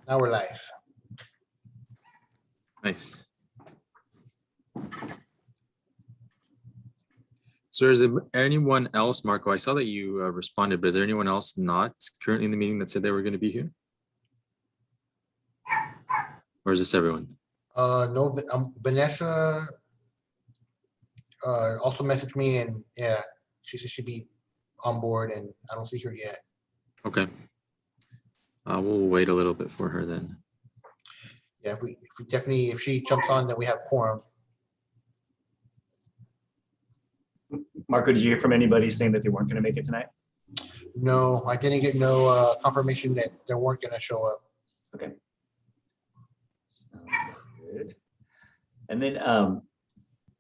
Now we're live. Nice. So is there anyone else, Marco? I saw that you responded, but is there anyone else not currently in the meeting that said they were going to be here? Or is this everyone? No, Vanessa also messaged me, and yeah, she said she'd be on board, and I don't see her yet. Okay. We'll wait a little bit for her then. Yeah, if she jumps on, then we have quorum. Marco, did you hear from anybody saying that they weren't going to make it tonight? No, I didn't get no confirmation that they weren't going to show up. Okay. Sounds good. And then,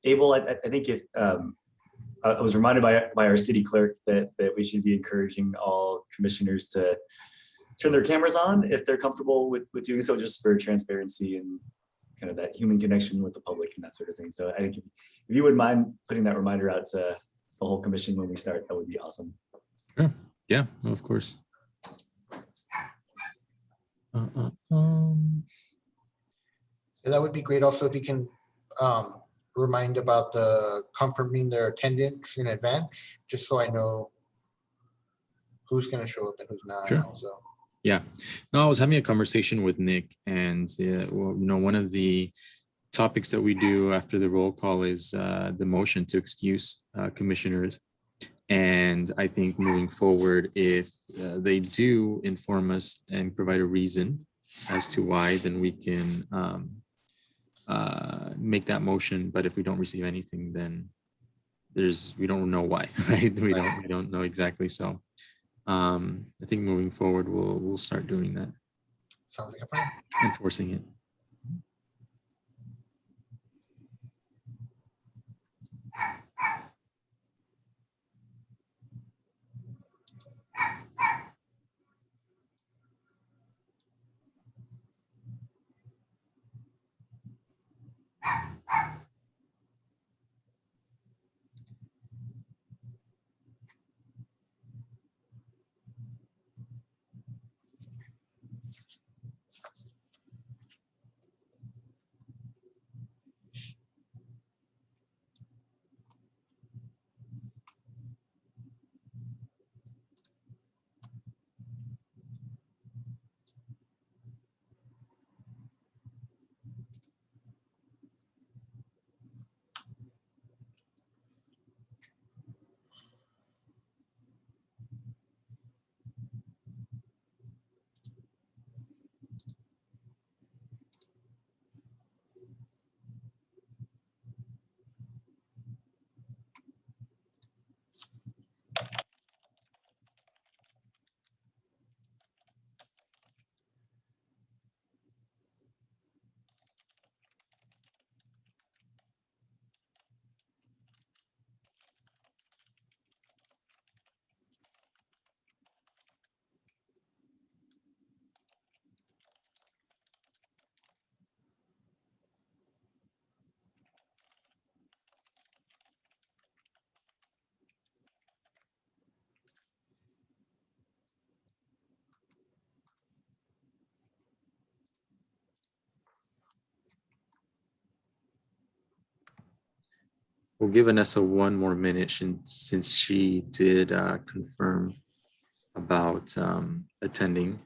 Abel, I think if I was reminded by our city clerk that we should be encouraging all commissioners to turn their cameras on if they're comfortable with doing so, just for transparency and kind of that human connection with the public and that sort of thing. So I think if you wouldn't mind putting that reminder out to the whole commission when we start, that would be awesome. Sure. Yeah, of course. Yeah, that would be great. Also, if you can remind about confirming their attendance in advance, just so I know who's going to show up and who's not. Sure. Also. Yeah. No, I was having a conversation with Nick, and well, one of the topics that we do after the roll call is the motion to excuse commissioners. And I think moving forward, if they do inform us and provide a reason as to why, then we can make that motion. But if we don't receive anything, then we don't know why, right? We don't know exactly. So I think moving forward, we'll start doing that. Sounds like a plan. Enforcing it. We'll give Vanessa one more minute since she did confirm about attending.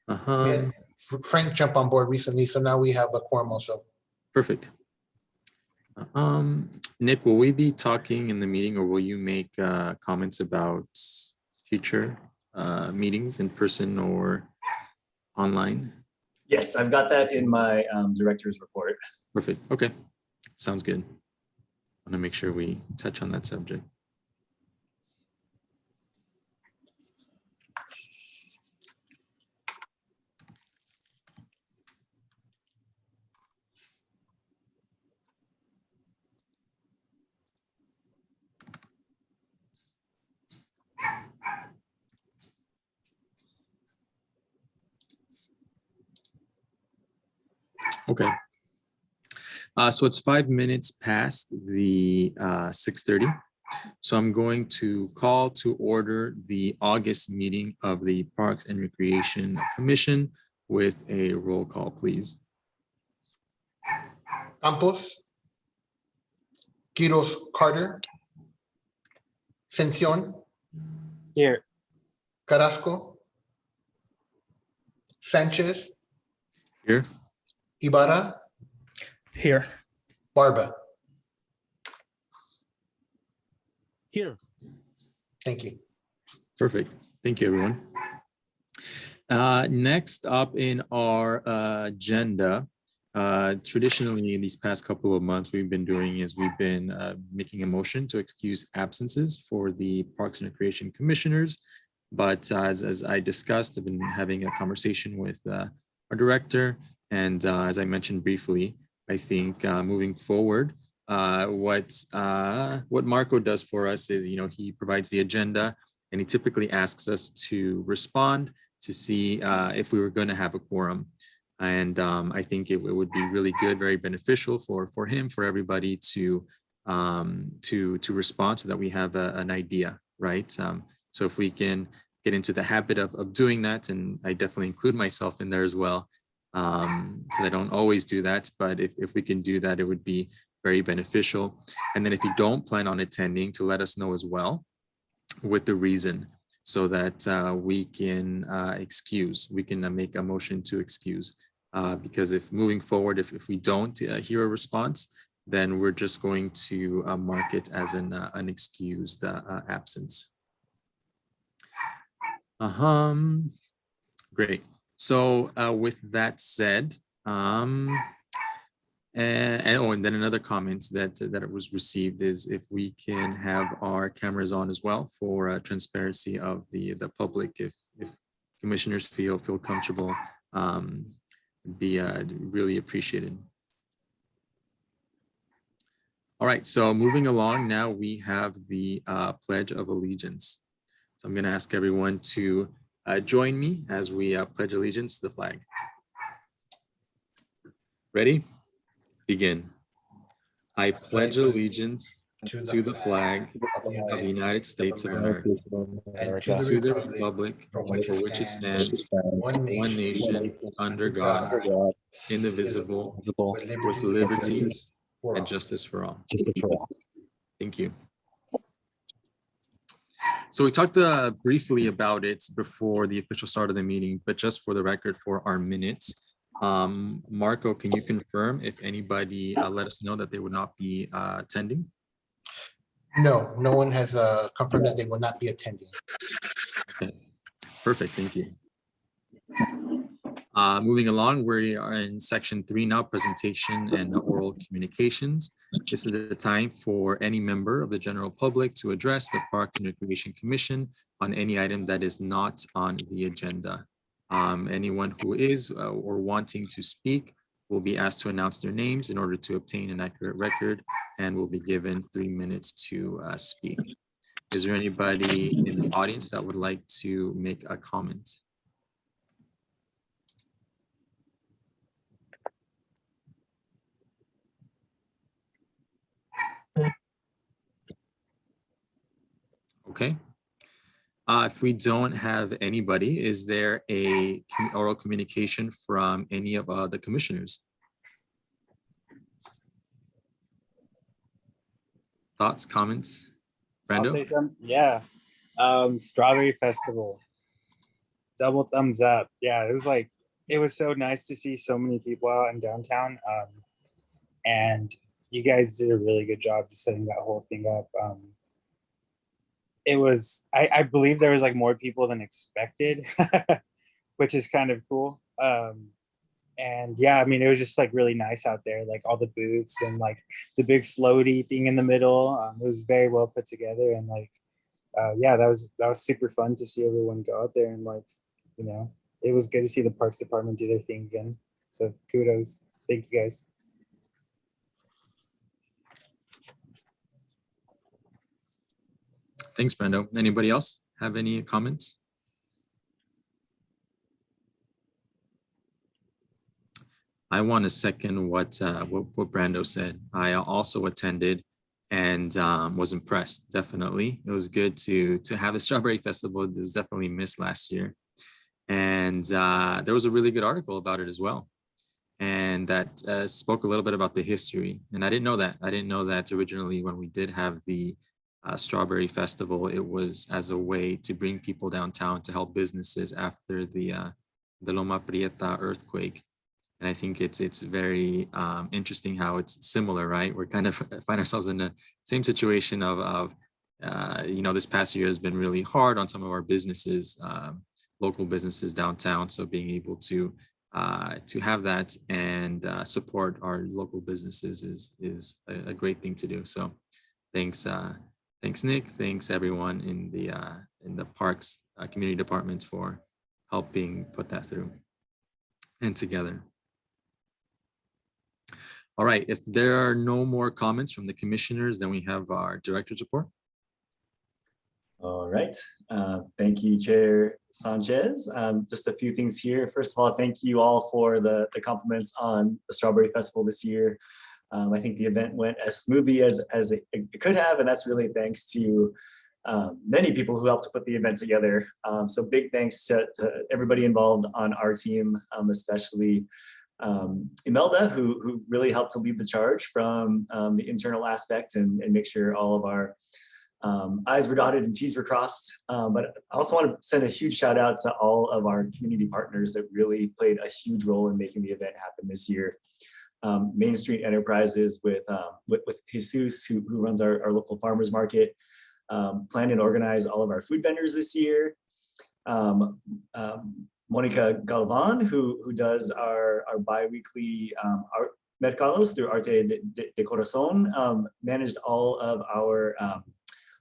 Yeah, Frank jumped on board recently, so now we have a quorum also. Perfect. Nick, will we be talking in the meeting, or will you make comments about future meetings in person or online? Yes, I've got that in my director's report. Perfect. Okay. Sounds good. I want to make sure we touch on that subject. Okay. So it's 5 minutes past the 6:30. So I'm going to call to order the August meeting of the Parks and Recreation Commission with a roll call, please. Campos, Quiros Carter, Cencion, Here. Carrasco, Sanchez, Here. Ibarra, Here. Barba. Here. Thank you. Perfect. Thank you, everyone. Next up in our agenda, traditionally in these past couple of months, we've been making a motion to excuse absences for the Parks and Recreation Commissioners. But as I discussed, I've been having a conversation with our director. And as I mentioned briefly, I think moving forward, what Marco does for us is, he provides the agenda and he typically asks us to respond to see if we were going to have a quorum. And I think it would be really good, very beneficial for him, for everybody to respond so that we have an idea, right? So if we can get into the habit of doing that, and I definitely include myself in there as well, because I don't always do that, but if we can do that, it would be very beneficial. And then if you don't plan on attending, to let us know as well with the reason, so that we can make a motion to excuse. Because if moving forward, if we don't hear a response, then we're just going to mark it as an excused absence. Great. So with that said, and then another comment that it was received is if we can have our cameras on as well for transparency of the public, if commissioners feel comfortable, be really appreciated. All right, so moving along now, we have the Pledge of Allegiance. So I'm going to ask everyone to join me as we pledge allegiance to the flag. Ready? Begin. I pledge allegiance to the flag of the United States of America, and to the republic for which it stands, one nation, under God, indivisible, with liberty and justice for all. Thank you. So we talked briefly about it before the official start of the meeting, but just for the record, for our minutes, Marco, can you confirm if anybody let us know that they would not be attending? No one has confirmed that they will not be attending. Okay, perfect, thank you. Moving along, we are in section 3 now, presentation and oral communications. This is the time for any member of the general public to address the Parks and Recreation Commission on any item that is not on the agenda. Anyone who is or wanting to speak will be asked to announce their names in order to obtain an accurate record, and will be given 3 minutes to speak. Is there anybody in the audience that would like to make a comment? Okay. If we don't have anybody, is there a oral communication from any of the commissioners? Thoughts, comments? Brando? I'll say something. Yeah. Strawberry Festival. Double thumbs up. Yeah, it was so nice to see so many people out in downtown. And you guys did a really good job just setting that whole thing up. It was, I believe there was like more people than expected, which is kind of cool. And yeah, I mean, it was just like really nice out there, like all the booths and like the big floaty thing in the middle. It was very well put together, and like, yeah, that was super fun to see everyone go out there, and like, it was good to see the Parks Department do their thing again. So kudos, thank you guys. Thanks, Brando. Anybody else have any comments? I want to second what Brando said. I also attended, and was impressed. Definitely, it was good to have a strawberry festival. It was definitely missed last year, and there was a really good article about it as well, and that spoke a little bit about the history. And I didn't know that. I didn't know that originally when we did have the Strawberry Festival, it was as a way to bring people downtown to help businesses after the Loma Prieta earthquake. And I think it's very interesting how it's similar, right? We're kind of find ourselves in the same situation of this past year has been really hard on some of our businesses, local businesses downtown. So being able to have that and support our local businesses is a great thing to do. So thanks, Nick. Thanks everyone in the parks community department for helping put that through and together. All right, if there are no more comments from the commissioners, then we have our director's report. All right, thank you, Chair Sanchez. Just a few things here. First of all, thank you all for the compliments on the Strawberry Festival this year. I think the event went as smoothly as it could have, and that's really thanks to many people who helped to put the event together. So big thanks to everybody involved on our team, especially Imelda, who really helped to lead the charge from the internal aspect and make sure all of our I's were dotted and T's were crossed. But I also want to send a huge shout out to all of our community partners that really played a huge role in making the event happen this year. Main Street Enterprises with Jesus, who runs our local farmers market, planned and organized all of our food vendors this year. Monica Galvan, who does our bi-weekly art mercados through Arte de Corazon, managed all of our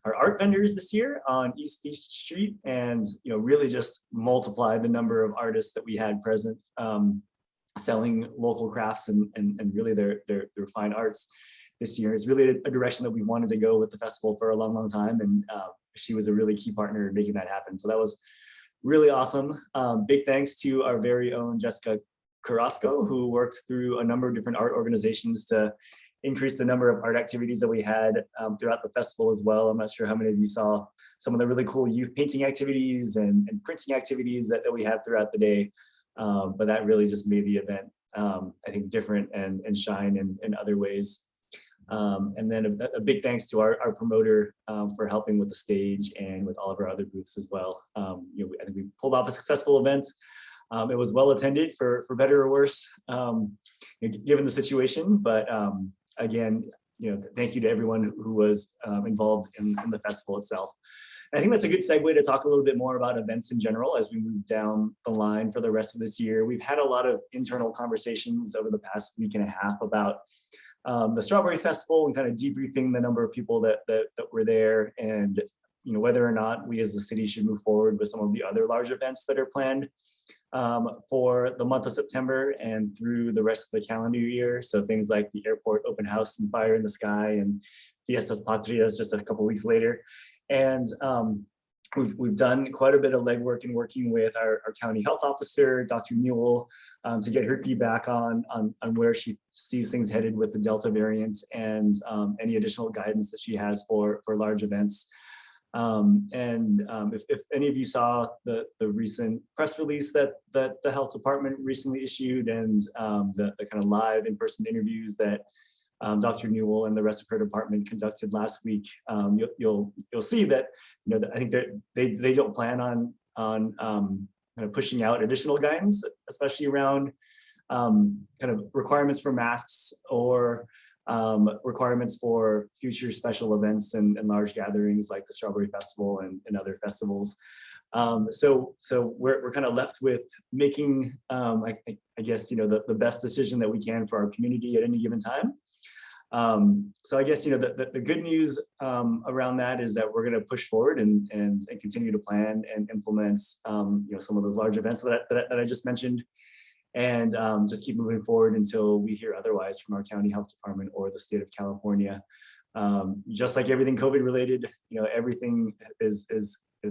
art vendors this year on East Beach Street, and really just multiplied the number of artists that we had present, selling local crafts and really their fine arts this year. Is really a direction that we wanted to go with the festival for a long time, and she was a really key partner in making that happen. So that was really awesome. Big thanks to our very own Jessica Carrasco, who worked through a number of different art organizations to increase the number of art activities that we had throughout the festival as well. I'm not sure how many of you saw some of the really cool youth painting activities and printing activities that we had throughout the day. But that really just made the event, I think, different and shine in other ways. And then a big thanks to our promoter for helping with the stage and with all of our other booths as well. I think we pulled off a successful event. It was well attended for better or worse, given the situation. But again, thank you to everyone who was involved in the festival itself. And I think that's a good segue to talk a little bit more about events in general as we move down the line for the rest of this year. We've had a lot of internal conversations over the past week and a half about the Strawberry Festival and kind of debriefing the number of people that were there, and whether or not we as the city should move forward with some of the other large events that are planned for the month of September and through the rest of the calendar year. So things like the airport open house and Fire in the Sky and Fiestas Patrias just a couple weeks later. And we've done quite a bit of legwork in working with our county health officer, Dr. Newell, to get her feedback on where she sees things headed with the Delta variants and any additional guidance that she has for large events. If any of you saw the recent press release that the health department recently issued, and the kind of live in-person interviews that Dr. Newell and the rest of her department conducted last week, you'll see that I think they don't plan on kind of pushing out additional guidance, especially around kind of requirements for masks or requirements for future special events and large gatherings like the Strawberry Festival and other festivals. So we're kind of left with making, I guess, the best decision that we can for our community at any given time. So I guess, the good news around that is that we're going to push forward and continue to plan and implement, some of those large events that I just mentioned, and just keep moving forward until we hear otherwise from our county health department or the state of California. Just like everything COVID related, everything is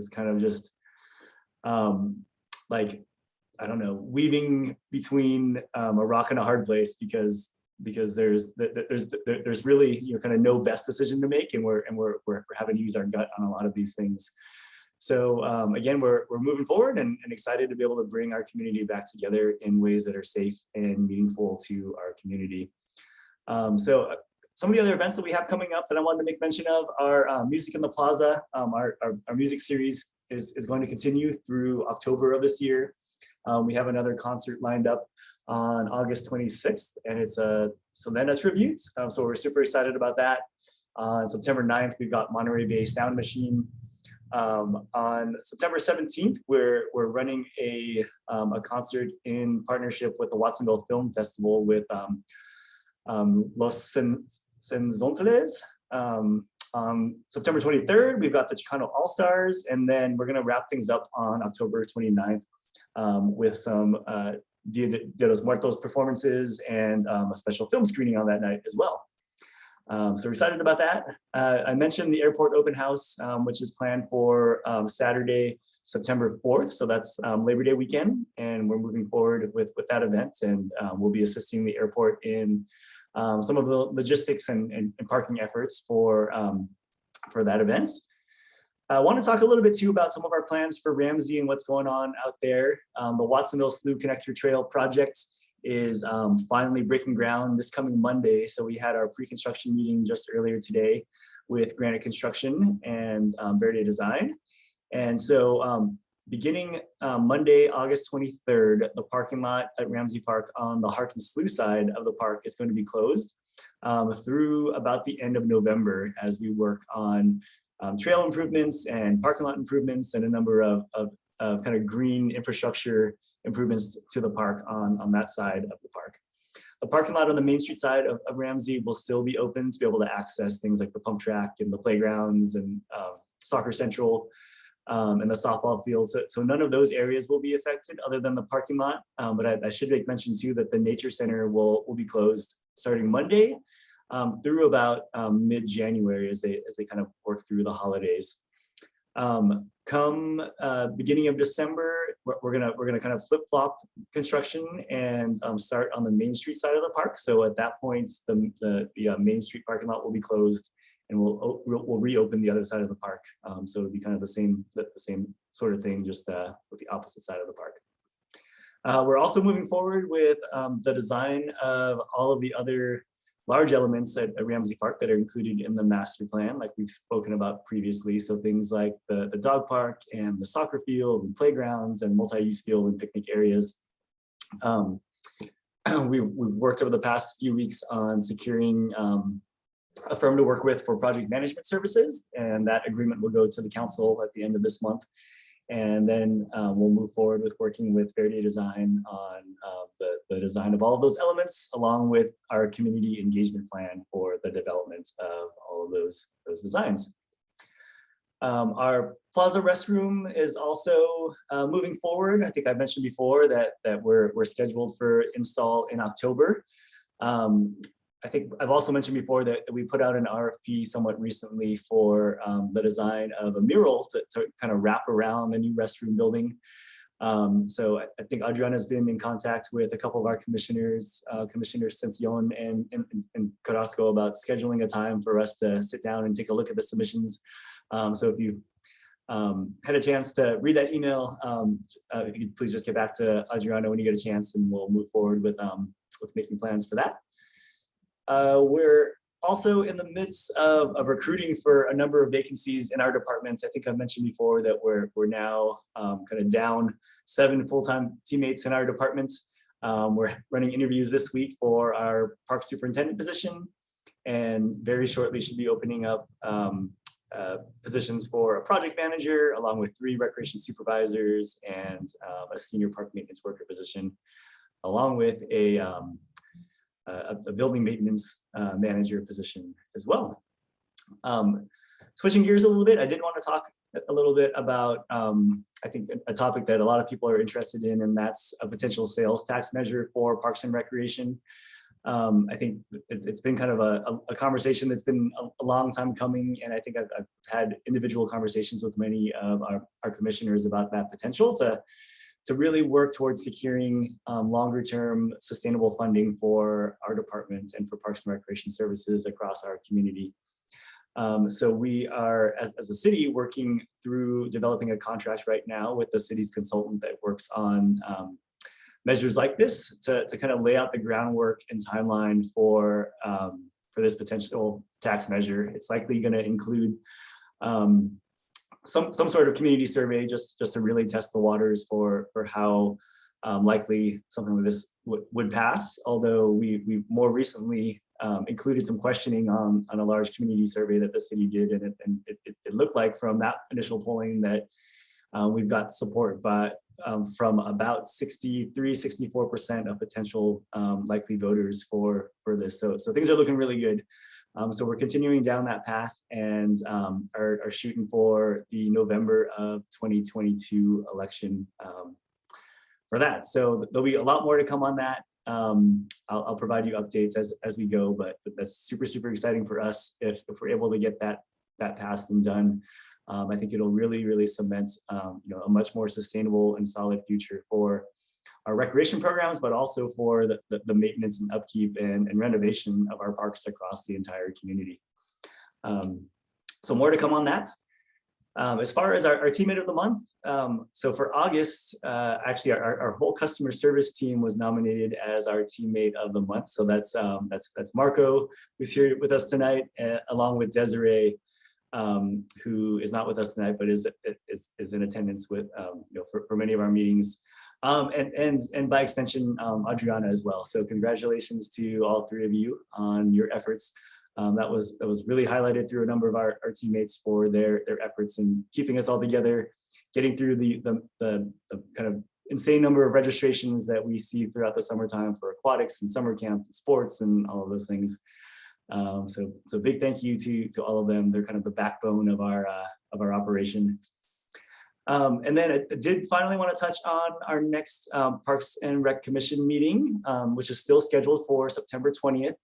kind of just like, I don't know, weaving between a rock and a hard place, because because there's really, you know, kind of no best decision to make, and we're having to use our gut on a lot of these things. So again, we're moving forward and excited to be able to bring our community back together in ways that are safe and meaningful to our community. So some of the other events that we have coming up that I wanted to make mention of are Music in the Plaza. Our music series is going to continue through October of this year. We have another concert lined up on August 26th, and it's a Selena tribute. So we're super excited about that. On September 9th, we've got Monterey Bay Sound Machine. On September 17th, we're running a concert in partnership with the Watsonville Film Festival with Los Senzontles. On September 23rd, we've got the Chicano All-Stars, and then we're going to wrap things up on October 29th with some Dia de los Muertos performances and a special film screening on that night as well. So we're excited about that. I mentioned the airport open house, which is planned for Saturday, September 4th. So that's Labor Day weekend, and we're moving forward with that event, and we'll be assisting the airport in some of the logistics and parking efforts for that event. I want to talk a little bit too about some of our plans for Ramsey and what's going on out there. The Watsonville Slew Connector Trail project is finally breaking ground this coming Monday. So we had our pre-construction meeting just earlier today with Granite Construction and Verde Design. And so beginning Monday, August 23rd, the parking lot at Ramsey Park on the Harkin Slew side of the park is going to be closed through about the end of November as we work on trail improvements and parking lot improvements and a number of kind of green infrastructure improvements to the park on that side of the park. The parking lot on the Main Street side of Ramsey will still be open to be able to access things like the pump track and the playgrounds and soccer central and the softball field. So none of those areas will be affected other than the parking lot. But I should make mention too that the nature center will be closed starting Monday through about mid-January as they kind of work through the holidays. Come beginning of December, we're gonna kind of flip-flop construction and start on the Main Street side of the park. So at that point, the Main Street parking lot will be closed, and we'll reopen the other side of the park. So it'll be kind of the same sort of thing, just with the opposite side of the park. We're also moving forward with the design of all of the other large elements at Ramsey Park that are included in the master plan, like we've spoken about previously. So things like the dog park and the soccer field and playgrounds and multi-use field and picnic areas. We've worked over the past few weeks on securing a firm to work with for project management services, and that agreement will go to the council at the end of this month. And then we'll move forward with working with Verde Design on the design of all of those elements, along with our community engagement plan for the development of all of those designs. Our plaza restroom is also moving forward. I think I mentioned before that we're scheduled for install in October. I think I've also mentioned before that we put out an RFP somewhat recently for the design of a mural to kind of wrap around the new restroom building. So I think Adriana's been in contact with a couple of our commissioners, Commissioner Cencion and Carrasco, about scheduling a time for us to sit down and take a look at the submissions. So if you had a chance to read that email, if you could please just get back to Adriana when you get a chance, and we'll move forward with making plans for that. We're also in the midst of recruiting for a number of vacancies in our departments. I think I mentioned before that we're now kind of down 7 full-time teammates in our departments. We're running interviews this week for our park superintendent position, and very shortly should be opening up positions for a project manager, along with 3 recreation supervisors and a senior park maintenance worker position, along with a building maintenance manager position as well. Switching gears a little bit, I did want to talk a little bit about, I think, a topic that a lot of people are interested in, and that's a potential sales tax measure for Parks and Recreation. I think it's been kind of a conversation that's been a long time coming, and I think I've had individual conversations with many of our commissioners about that potential to to really work towards securing longer-term sustainable funding for our department and for Parks and Recreation Services across our community. So we are, as a city, working through developing a contract right now with the city's consultant that works on measures like this to kind of lay out the groundwork and timeline for this potential tax measure. It's likely going to include some sort of community survey just to really test the waters for how likely something like this would pass. Although we more recently included some questioning on a large community survey that the city did, and it looked like from that initial polling that we've got support from about 63-64% of potential likely voters for this. So things are looking really good. So we're continuing down that path and are shooting for the November of 2022 election for that. So there'll be a lot more to come on that. I'll provide you updates as we go, but that's super exciting for us if we're able to get that passed and done. I think it'll really cement a much more sustainable and solid future for our recreation programs, but also for the maintenance and upkeep and renovation of our parks across the entire community. So more to come on that. As far as our teammate of the month, so for August, actually our whole customer service team was nominated as our teammate of the month. So that's Marco, who's here with us tonight, along with Desiree, who is not with us tonight, but is in attendance with for many of our meetings, and by extension Adriana as well. So congratulations to all three of you on your efforts. That was really highlighted through a number of our teammates for their efforts in keeping us all together, getting through the kind of insane number of registrations that we see throughout the summertime for aquatics and summer camp and sports and all of those things. So big thank you to all of them. They're kind of the backbone of our operation. And then I did finally want to touch on our next Parks and Rec Commission meeting, which is still scheduled for September 20th.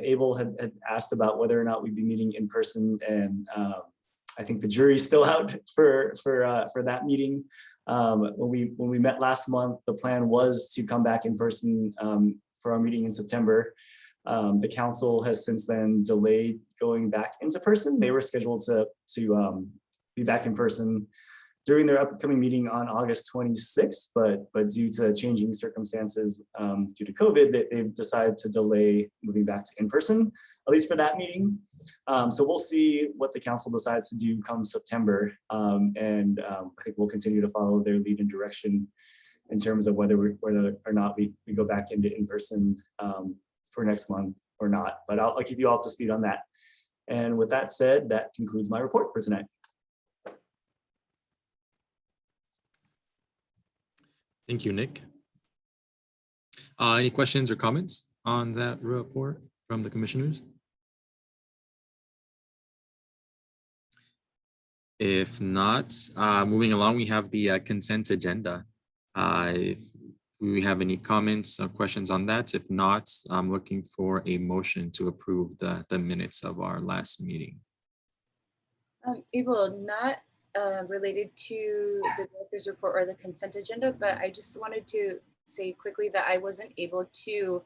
Abel had asked about whether or not we'd be meeting in person, and I think the jury's still out for that meeting. When we met last month, the plan was to come back in person for our meeting in September. The council has since then delayed going back into person. They were scheduled to be back in person during their upcoming meeting on August 26th, but due to changing circumstances due to COVID, they've decided to delay moving back to in person, at least for that meeting. So we'll see what the council decides to do come September, and I think we'll continue to follow their lead and direction in terms of whether or not we go back into in person for next month or not. But I'll keep you all up to speed on that. And with that said, that concludes my report for tonight. Thank you, Nick. Any questions or comments on that report from the commissioners? If not, moving along, we have the consent agenda. If we have any comments or questions on that, if not, I'm looking for a motion to approve the minutes of our last meeting. Abel, not related to the director's report or the consent agenda, but I just wanted to say quickly that I wasn't able to,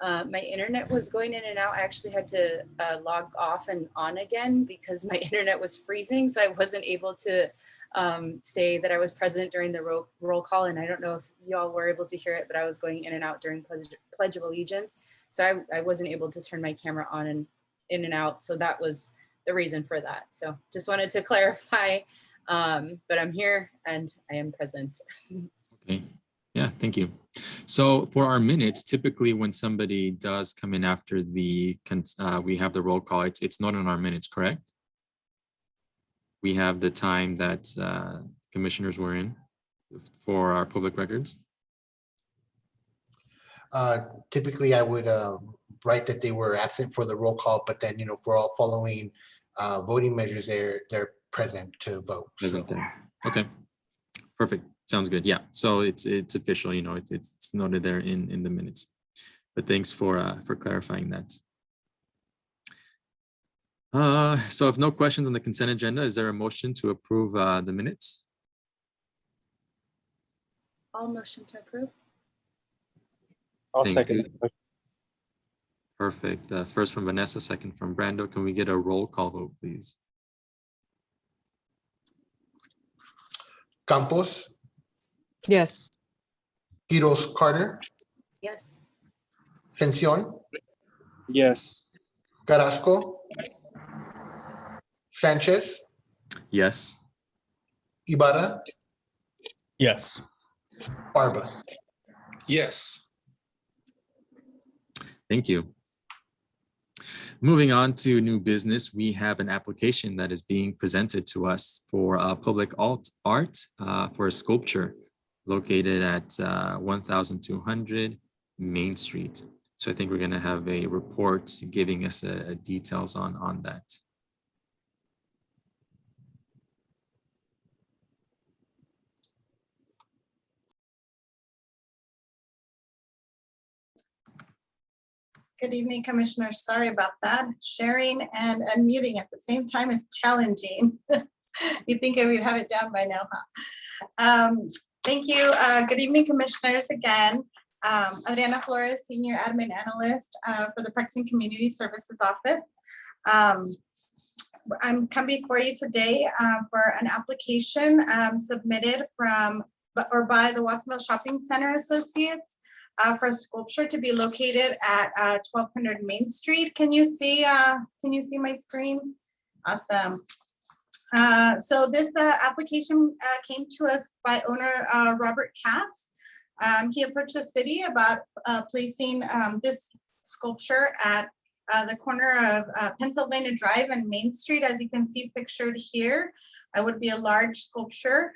my internet was going in and out. I actually had to log off and on again because my internet was freezing. So I wasn't able to say that I was present during the roll call. And I don't know if y'all were able to hear it, but I was going in and out during Pledge of Allegiance. So I wasn't able to turn my camera on and in and out. So that was the reason for that. So just wanted to clarify, but I'm here and I am present. Okay, yeah, thank you. So for our minutes, typically when somebody does come in after we have the roll call, it's not in our minutes, correct? We have the time that commissioners were in for our public records. Typically I would write that they were absent for the roll call, but then, for all following voting measures, they're present to vote. Present there. Okay, perfect. Sounds good. Yeah. So it's official. It's noted there in the minutes. But thanks for clarifying that. So if no questions on the consent agenda, is there a motion to approve the minutes? I'll motion to approve. I'll Thank second. you. the motion. Perfect. First from Vanessa, second from Brando. Can we get a roll call vote, please? Campos, Yes. Quiroz Carter, Yes. Cencion, Yes. Carrasco, Sanchez, Yes. Ibarra, Yes. Barba. Yes. Thank you. Moving on to new business, we have an application that is being presented to us for public art for a sculpture located at 1200 Main Street. So I think we're going to have a report giving us details on that. Good evening, Commissioners. Sorry about that. Sharing and unmuting at the same time is challenging. You'd think I would have it down by now, huh? Thank you. Good evening, Commissioners, again. Adriana Flores, Senior Admin Analyst for the Parks and Community Services Office. I'm coming before you today for an application submitted from or by the Watsonville Shopping Center Associates for a sculpture to be located at 1200 Main Street. Can you see my screen? Awesome. So this application came to us by owner Robert Katz. He approached the city about placing this sculpture at the corner of Pennsylvania Drive and Main Street, as you can see pictured here. It would be a large sculpture.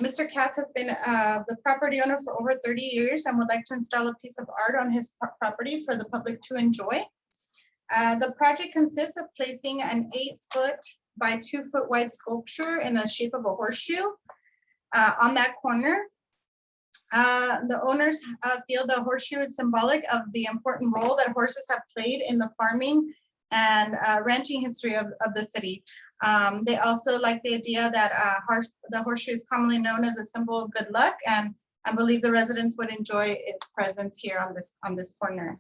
Mr. Katz has been the property owner for over 30 years and would like to install a piece of art on his property for the public to enjoy. The project consists of placing an 8-foot by 2-foot wide sculpture in the shape of a horseshoe on that corner. The owners feel the horseshoe is symbolic of the important role that horses have played in the farming and ranching history of the city. They also like the idea that the horseshoe is commonly known as a symbol of good luck, and I believe the residents would enjoy its presence here on this corner.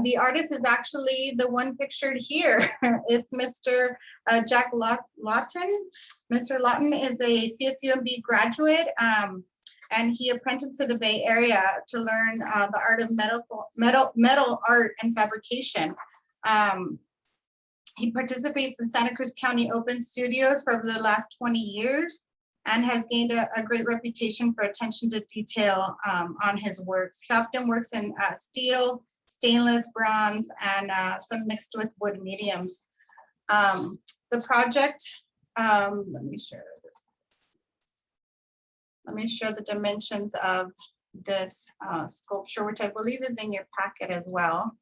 The artist is actually the one pictured here. It's Mr. Jack Lawton. Mr. Lawton is a CSUMB graduate, and he apprenticed to the Bay Area to learn the art of metal art and fabrication. He participates in Santa Cruz County Open Studios for the last 20 years and has gained a great reputation for attention to detail on his works. He often works in steel, stainless, bronze, and some mixed with wood mediums. The project, let me share the dimensions of this sculpture, which I believe is in your packet as well.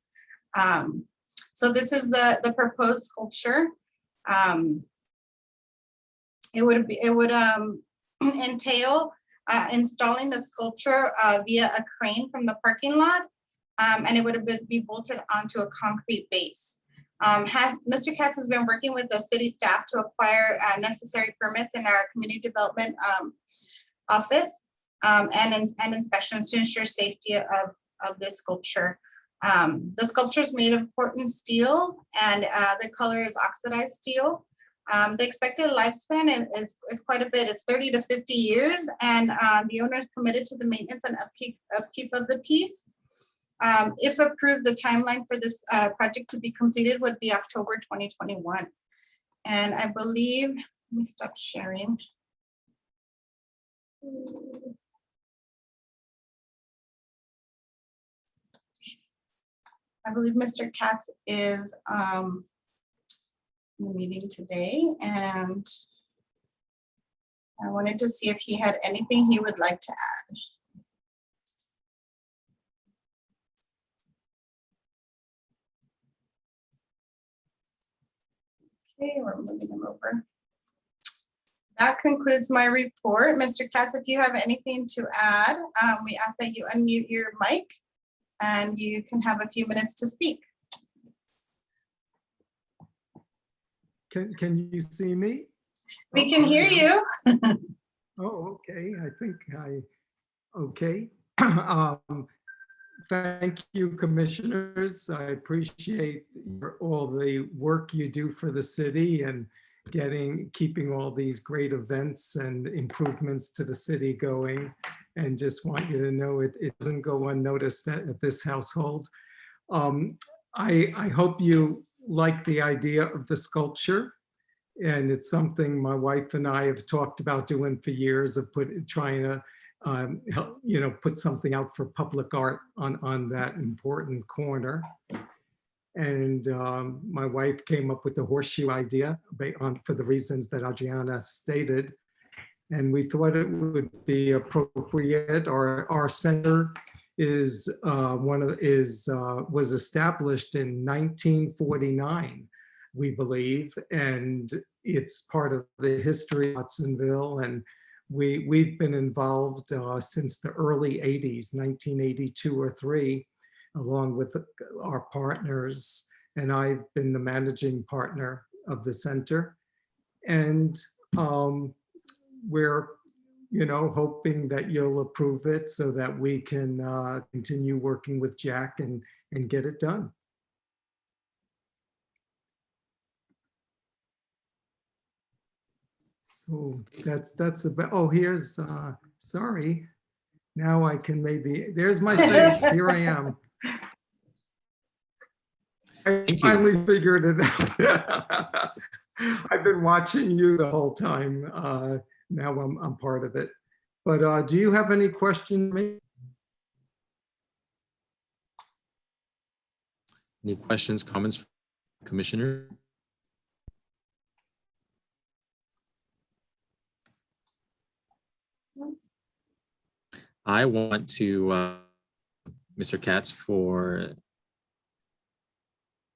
So this is the proposed sculpture. It would entail installing the sculpture via a crane from the parking lot, and it would be bolted onto a concrete base. Mr. Katz has been working with the city staff to acquire necessary permits in our community development office and inspections to ensure safety of this sculpture. The sculpture is made of Corten steel, and the color is oxidized steel. The expected lifespan is quite a bit. It's 30 to 50 years, and the owner is committed to the maintenance and upkeep of the piece. If approved, the timeline for this project to be completed would be October 2021. And I believe, let me stop sharing. I believe Mr. Katz is in the meeting today, and I wanted to see if he had anything he would like to add. Okay, we're moving him over. That concludes my report. Mr. Katz, if you have anything to add, we ask that you unmute your mic and you can have a few minutes to speak. Can you see me? We can hear you. Oh, okay. I think Okay. Thank you, commissioners. I appreciate all the work you do for the city and keeping all these great events and improvements to the city going. And just want you to know it doesn't go unnoticed at this household. I hope you like the idea of the sculpture. And it's something my wife and I have talked about doing for years, of trying to help, put something out for public art on that important corner. And my wife came up with the horseshoe idea for the reasons that Adriana stated. And we thought it would be appropriate. Our center was established in 1949, we believe, and it's part of the history of Watsonville. And we've been involved since the early 80s, 1982 or 3, along with our partners. And I've been the managing partner of the center. And we're, hoping that you'll approve it so that we can continue working with Jack and get it done. So that's about, oh, here's, sorry. Now I can there's my face, here I am. I finally figured it out. I've been watching you the whole time. Now I'm part of it. But do you have any questions? Any questions, comments, Commissioner? I want to Mr. Katz for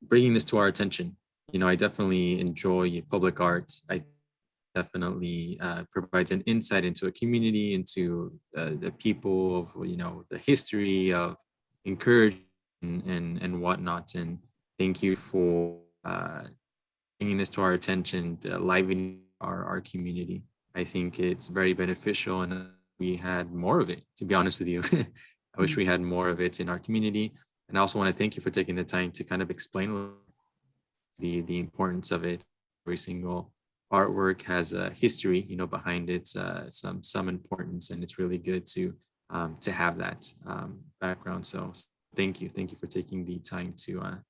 bringing this to our attention. I definitely enjoy public art. I definitely provides an insight into a community, into the people of, the history of encouragement and whatnot. And thank you for bringing this to our attention, to liven our community. I think it's very beneficial, and we had more of it, to be honest with you. I wish we had more of it in our community. And I also want to thank you for taking the time to kind of explain the importance of it. Every single artwork has a history, behind it, some importance, and it's really good to have that background. So thank you for taking the time to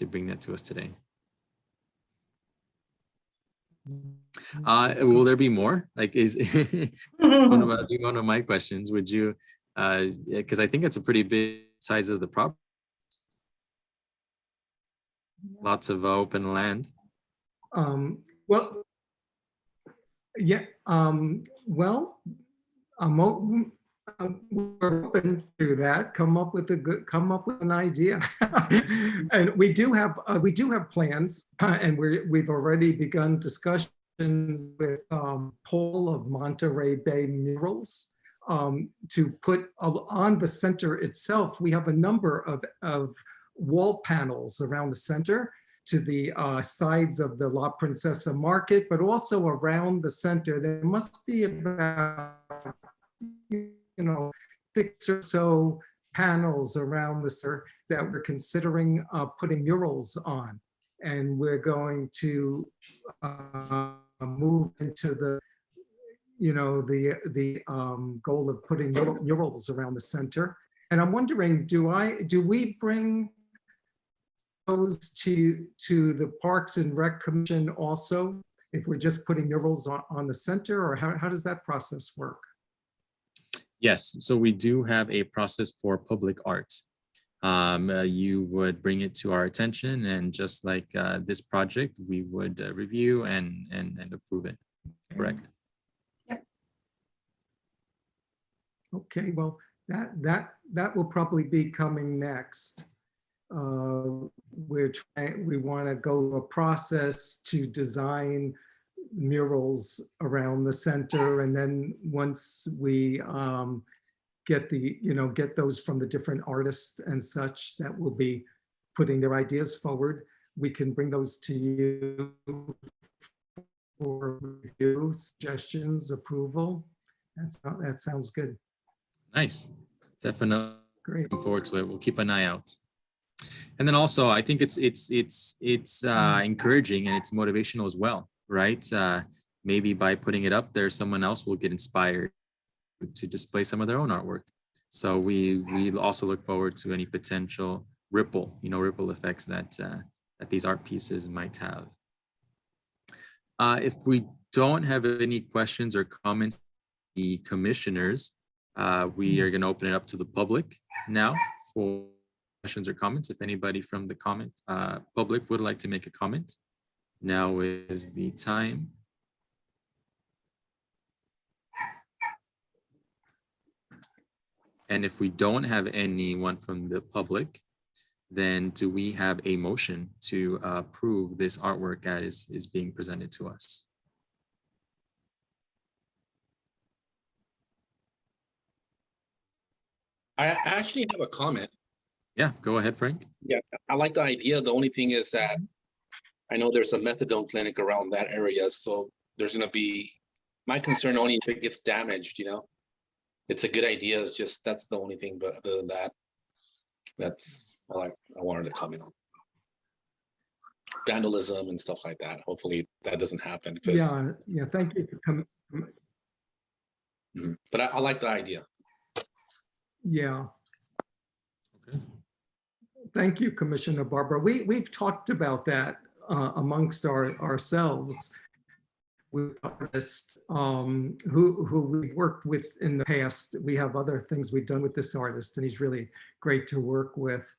bring that to us today. Will there be more? Like, is one of my questions? Would you? Because I think it's a pretty big size of the property. Lots of open land. Well, yeah. Well, we're open to that. Come up with an idea. And we do have plans, and we've already begun discussions with Paul of Monterey Bay Murals to put on the center itself. We have a number of wall panels around the center to the sides of the La Princesa Market, but also around the center. There must be about 6 or so panels around the center that we're considering putting murals on. And we're going to move into the goal of putting murals around the center. And I'm wondering, do we bring those to the Parks and Rec Commission also, if we're just putting murals on the center, or how does that process work? Yes, so we do have a process for public art. You would bring it to our attention, and just like this project, we would review and approve it. Correct. Yep. Okay, well, that will probably be coming next. We want to go a process to design murals around the center, and then once we get those from the different artists and such that will be putting their ideas forward, we can bring those to you for review, suggestions, approval. That sounds good. Nice. Definitely Great. looking forward to it. We'll keep an eye out. And then also, I think it's encouraging and it's motivational as well, right? Maybe by putting it up there, someone else will get inspired to display some of their own artwork. So we also look forward to any potential ripple effects that these art pieces might have. If we don't have any questions or comments, the commissioners, we are going to open it up to the public now for questions or comments. If anybody from the public would like to make a comment, now is the time. And if we don't have anyone from the public, then do we have a motion to approve this artwork that is being presented to us? I actually have a comment. Yeah, go ahead, Frank. Yeah, I like the idea. The only thing is that I know there's a methadone clinic around that area, so there's gonna be, my concern only if it gets damaged, you know? It's a good idea, it's just, that's the only thing, but other than that, that's all I wanted to comment on. Vandalism and stuff like that, hopefully that doesn't happen. Yeah, thank you for coming. But I like the idea. Yeah. Okay. Thank you, Commissioner Barbara. We've talked about that amongst ourselves with artists who we've worked with in the past. We have other things we've done with this artist, and he's really great to work with.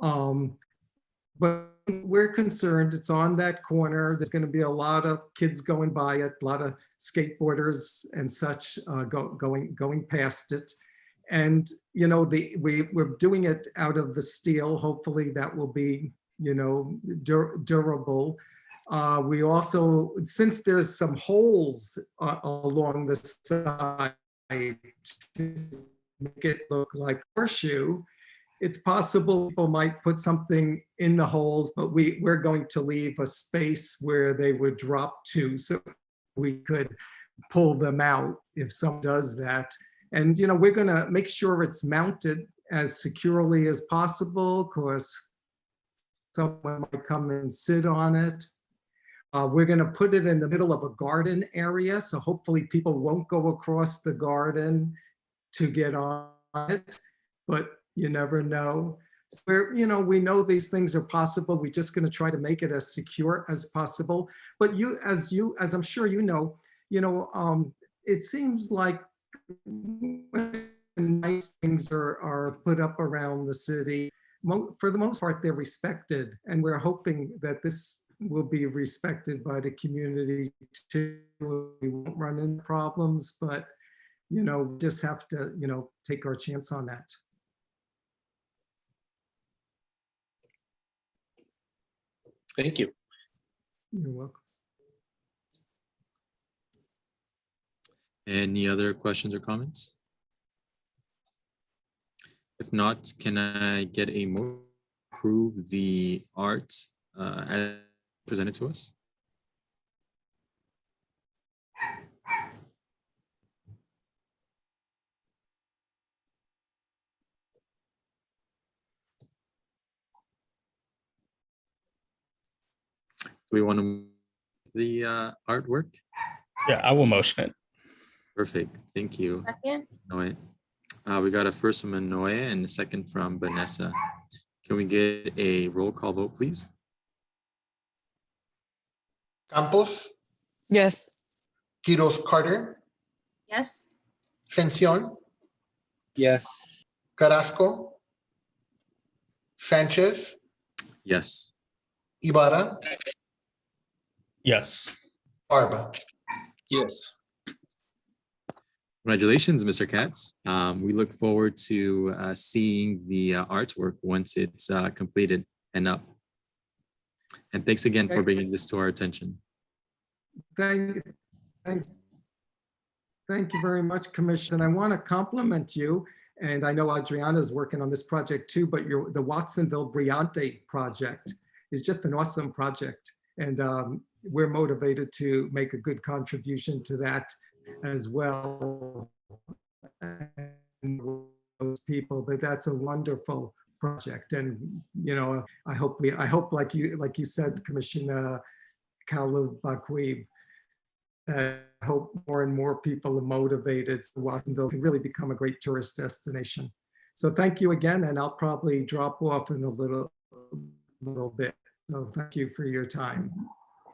But we're concerned it's on that corner. There's going to be a lot of kids going by it, a lot of skateboarders and such going past it. And, you know, we're doing it out of the steel. Hopefully that will be, you know, durable. We also, since there's some holes along the side to make it look like horseshoe, it's possible people might put something in the holes, but we're going to leave a space where they would drop to, so we could pull them out if someone does that. And, you know, we're going to make sure it's mounted as securely as possible, because someone might come and sit on it. We're going to put it in the middle of a garden area, so hopefully people won't go across the garden to get on it, but you never know. So we know these things are possible. We're just going to try to make it as secure as possible. But as I'm sure you know, it seems like when nice things are put up around the city, for the most part, they're respected. And we're hoping that this will be respected by the community too. We won't run into problems, but, we just have to, take our chance on that. Thank you. You're welcome. Any other questions or comments? If not, can I get a motion to approve the art as presented to us? Do we want to move the artwork? Yeah, I will motion it. Perfect. Thank you. Second. Noe. We got a first from Noe and a second from Vanessa. Can we get a roll call vote, please? Campos, Yes. Quiroz Carter, Yes. Cencion, Yes. Carrasco, Sanchez, Yes. Ibarra, Yes. Barba. Yes. Congratulations, Mr. Katz. We look forward to seeing the artwork once it's completed and up. And thanks again for bringing this to our attention. Thank you very much, Commissioner. I want to compliment you. And I know Adriana's working on this project too, but the Watsonville Briante project is just an awesome project. And we're motivated to make a good contribution to that as well. And those people, but that's a wonderful project. And, you know, I hope like you said, Commissioner Kalubakwe, I hope more and more people are motivated so Watsonville can really become a great tourist destination. So thank you again, and I'll probably drop off in a little bit. So thank you for your time.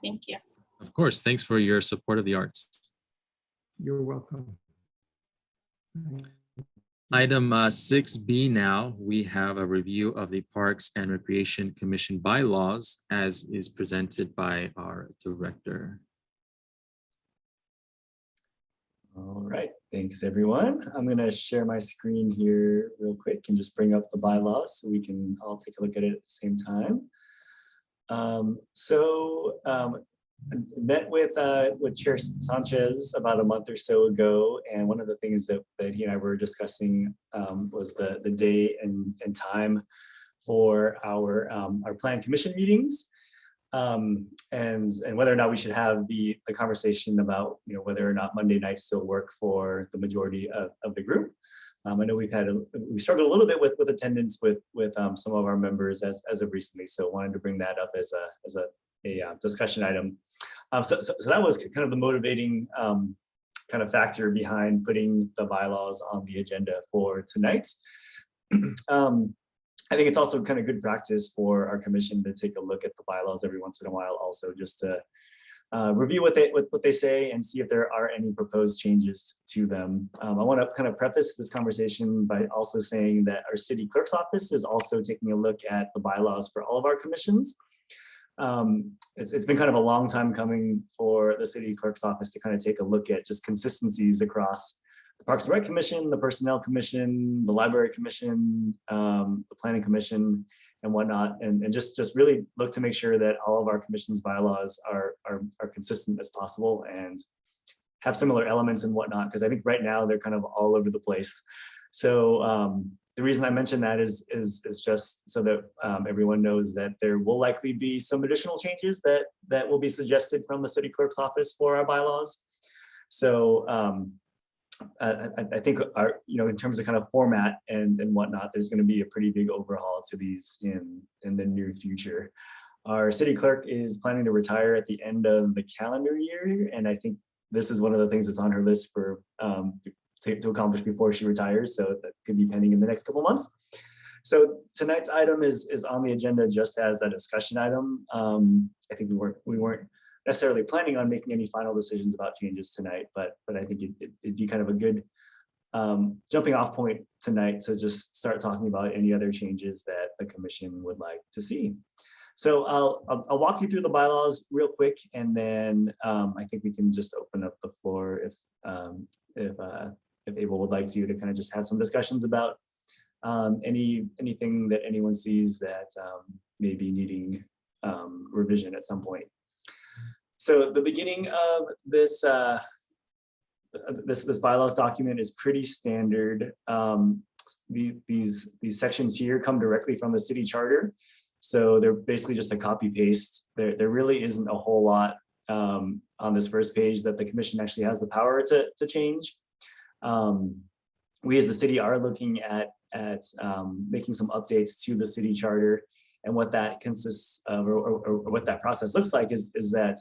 Thank you. Of course, thanks for your support of the arts. You're welcome. Item 6B now, we have a review of the Parks and Recreation Commission bylaws as is presented by our director. All right, thanks everyone. I'm gonna share my screen here real quick and just bring up the bylaws so we can all take a look at it at the same time. Met with Chair Sanchez about a month or so ago, and one of the things that he and I were discussing was the day and time for our plan commission meetings, and whether or not we should have the conversation about, you know, whether or not Monday nights still work for the majority of the group. I know we struggled a little bit with attendance with some of our members as of recently, so wanted to bring that up as a discussion item. So that was kind of the motivating kind of factor behind putting the bylaws on the agenda for tonight. I think it's also kind of good practice for our commission to take a look at the bylaws every once in a while, also just to review what they say and see if there are any proposed changes to them. I want to kind of preface this conversation by also saying that our city clerk's office is also taking a look at the bylaws for all of our commissions. It's been kind of a long time coming for the city clerk's office to kind of take a look at just consistencies across the Parks and Rec Commission, the Personnel Commission, the Library Commission, the Planning Commission, and whatnot, and just really look to make sure that all of our commission's bylaws are consistent as possible and have similar elements and whatnot, because I think right now they're kind of all over the place. So the reason I mentioned that is just so that everyone knows that there will likely be some additional changes that will be suggested from the city clerk's office for our bylaws. So I think in terms of kind of format and whatnot, there's going to be a pretty big overhaul to these in the near future. Our city clerk is planning to retire at the end of the calendar year, and I think this is one of the things that's on her list for to accomplish before she retires, so that could be pending in the next couple months. So tonight's item is on the agenda just as a discussion item. I think we weren't necessarily planning on making any final decisions about changes tonight, but I think it'd be kind of a good jumping off point tonight to just start talking about any other changes that the commission would like to see. So I'll walk you through the bylaws real quick, and then I think we can just open up the floor if Abel would like to kind of just have some discussions about anything that anyone sees that may be needing revision at some point. So the beginning of this this bylaws document is pretty standard. These sections here come directly from the city charter, so they're basically just a copy paste. There really isn't a whole lot on this first page that the commission actually has the power to change. We as the city are looking at making some updates to the city charter, and what that consists of, or what that process looks like is that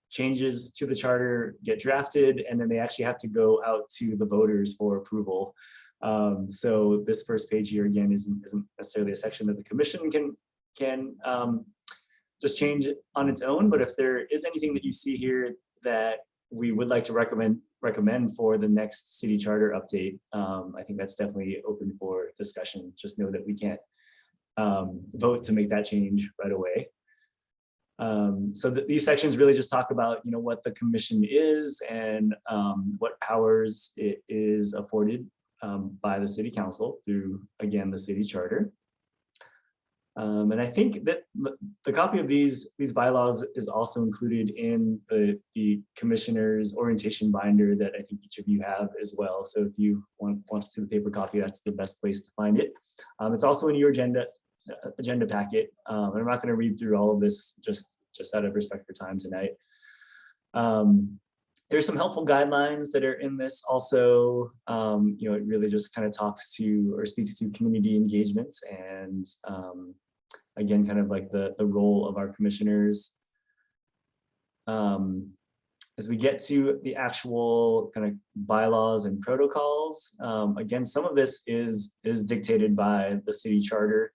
changes to the charter get drafted, and then they actually have to go out to the voters for approval. So this first page here again isn't necessarily a section that the commission can just change on its own, but if there is anything that you see here that we would like to recommend for the next city charter update, I think that's definitely open for discussion. Just know that we can't vote to make that change right away. So these sections really just talk about, what the commission is and what powers it is afforded by the city council through, again, the city charter. And I think that the copy of these bylaws is also included in the commissioner's orientation binder that I think each of you have as well. So if you want to see the paper copy, that's the best place to find it. It's also in your agenda packet. And I'm not going to read through all of this just out of respect for time tonight. There's some helpful guidelines that are in this also. It really just kind of talks to or speaks to community engagements and again, kind of like the role of our commissioners. As we get to the actual kind of bylaws and protocols, again, some of this is dictated by the city charter.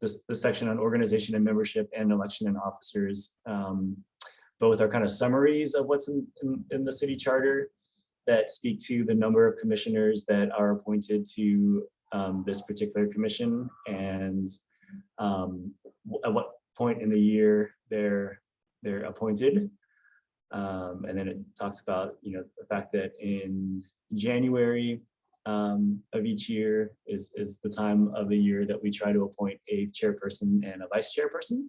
This section on organization and membership and election and officers, both are kind of summaries of what's in the city charter that speak to the number of commissioners that are appointed to this particular commission and at what point in the year they're appointed. And then it talks about, the fact that in January of each year is the time of the year that we try to appoint a chairperson and a vice chairperson.